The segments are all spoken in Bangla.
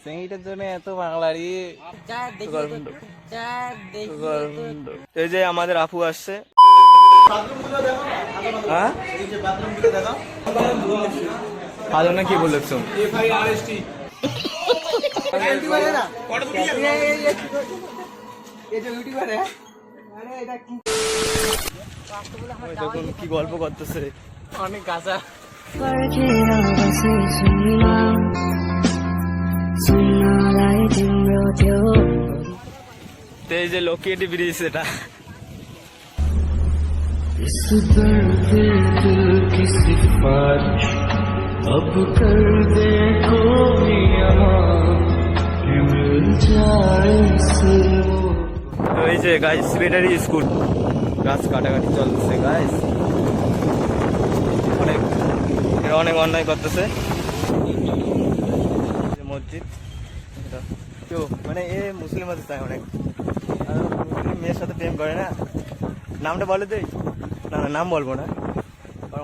সেইটার জন্য এত বাংলারি। এই যে আমাদের আপু আসছে। হ্যাঁ আদনা কি বলেছ? দেখুন কি গল্প করতেছে, অনেক গাছা। এই যে লোকিয়েটি ব্রিজ, এটা अब कर दे कोई এই যে গাইস ব্যাটারি স্কুল, গাছ কাটাকাটি চলছে গাইস, অনেক অনেক অন্যায় করতেছে। মসজিদ কেউ মানে এ মুসলিম আছে তাই অনেক মেয়ের সাথে প্রেম করে না, নামটা বলে দেই না, নাম বলবো না,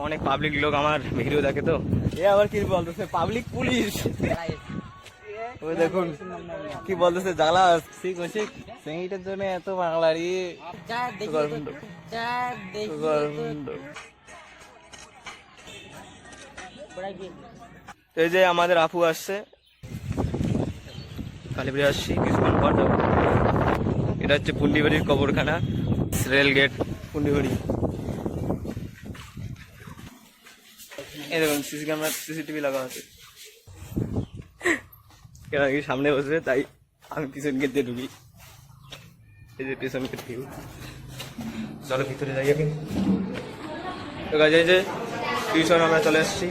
অনেক পাবলিক লোক আমার ভিডিও দেখে তো। এ আবার কি বলতেছে, পাবলিক পুলিশ। ওই দেখুন কি বলতেছে, জ্বালা ঠিক হচ্ছে সেইটার জন্য এত বাংলারি। এই যে আমাদের আপু আসছে, কালীবাড়ি আসছি কিছুক্ষণ পর যাবো। এটা হচ্ছে পুন্ডিবাড়ির কবরখানা, রেল গেট পুন্ডিবাড়ি। এই দেখুন সিসি ক্যামেরা, সিসিটিভি লাগা আছে। এরা কি সামনে বসবে তাই আমি পিছন গেট দিয়ে ঢুকি। এই যে পিছন গেট ভিউ, চলো ভিতরে যাই আগে। তো গাইজ এই যে টিউশন আমরা চলে এসেছি।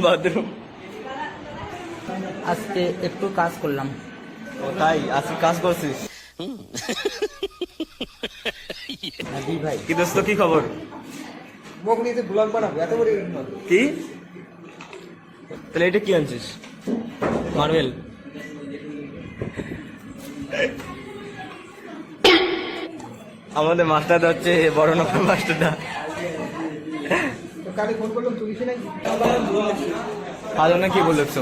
বাথরুম আজকে একটু কাজ করলাম। ও তাই, আজকে কাজ করছিস? ভাই কি দোস্ত, কি খবর? মুখ নিতে ব্লগ বানাবো এত বড় কি? তাহলে এটা কি আনছিস? মার্বেল? আমাদের মাস্টারটা হচ্ছে বড় নম্বর মাস্টারটা। কাকে ফোন করলাম তুলিস নাই? আদনা কি বলেছ?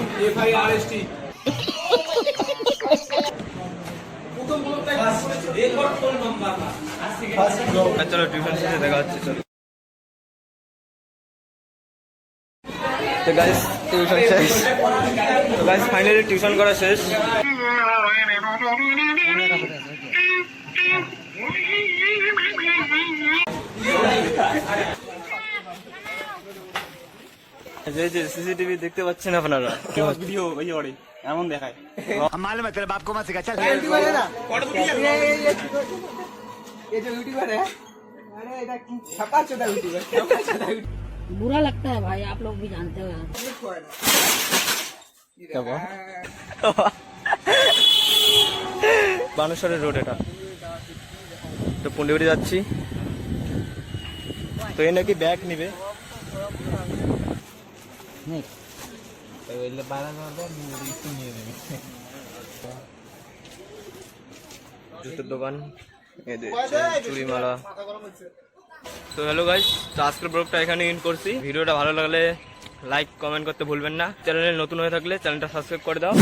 চলো টিউশন শেষে দেখা হচ্ছে, চলো। তো গাইস টিউশন শেষ, তো গাইস ফাইনালি টিউশন করা শেষ। যে সিসিটিভি দেখতে পাচ্ছেন আপনারা, ভিডিও এমন দেখায়। मालूम है तेरे बाप को मत सिखा चल। बुरा लगता है भाई, आप लोग भी जानते हो। বানেশ্বরের রোড এটা, তো পুন্ডিবাড়ি যাচ্ছি। তো এই নাকি ব্যাগ নিবে, জুতোর দোকান, চুড়ি মালা। তো হ্যালো গাইস, তো আজকের ব্লগটা এখানে এন্ড করছি। ভিডিওটা ভালো লাগলে লাইক কমেন্ট করতে ভুলবেন না। চ্যানেলে নতুন হয়ে থাকলে চ্যানেলটা সাবস্ক্রাইব করে দাও।